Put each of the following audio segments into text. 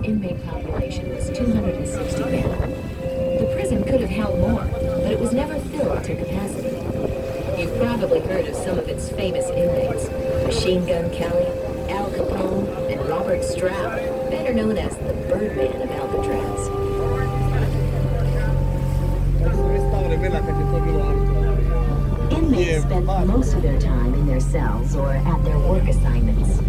Inmate population was 260 men. The prison could have held more, but it was never filled to capacity. You've probably heard of some of its famous inmates: Machine Gun Kelly, Al Capone, and Robert Stroud, better known as the Birdman of Alcatraz. Inmates spent most of their time in their cells or at their work assignments.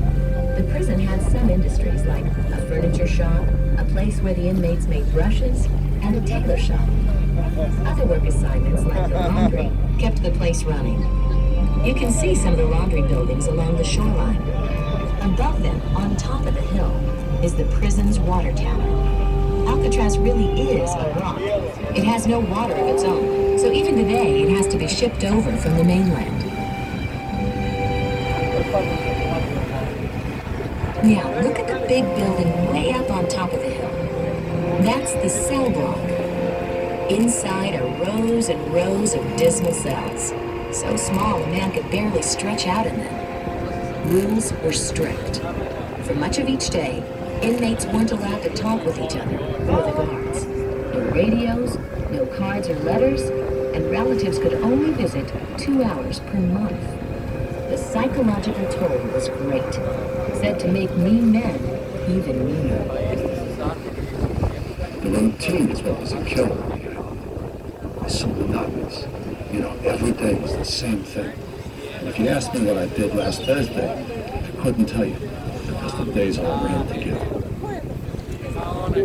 The prison had some industries like a furniture shop, a place where the inmates made brushes, and a tailor shop. Other work assignments like the laundry kept the place running. You can see some of the laundry buildings along the shoreline. Above them, on top of the hill, is the prison's water tower. Alcatraz really is a rock. It has no water of its own, so even today it has to be shipped over from the mainland. Now, look at the big building way up on top of the hill. That's the cell block. Inside are rows and rows of dismal cells, so small a man could barely stretch out in them. Rules were strict. For much of each day, inmates weren't allowed to talk with each other or the guards. No radios, no cards or letters, and relatives could only visit 2 hours per month. The psychological toll was great, said to make mean men even meaner. The routine is what was a killer. It's so monotonous. Every day was the same thing. And if you asked me what I did last Thursday, I couldn't tell you, because the days all ran together.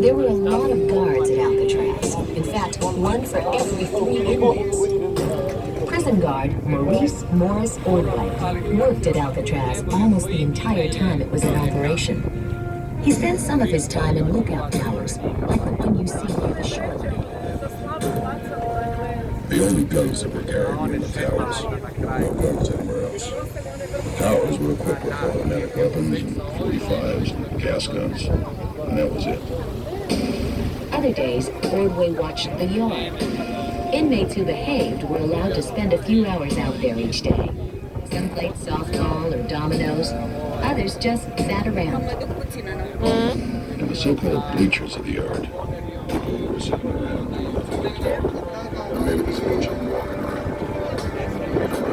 There were a lot of guards at Alcatraz. In fact, one for every 3 inmates. Prison guard Maurice Morris Ordway worked at Alcatraz almost the entire time it was in operation. He spent some of his time in lookout towers, like the one you see near the shoreline. The only guns that were carried were in the towers. No guns anywhere else. The towers were equipped with automatic weapons and 45s and gas guns, and that was it. Other days, Ordway watched the yard. Inmates who behaved were allowed to spend a few hours out there each day. Some played softball or dominoes. Others just sat around. In the so-called bleachers of the yard, people were sitting around doing nothing but talk. Or maybe there's a bunch of them walking around.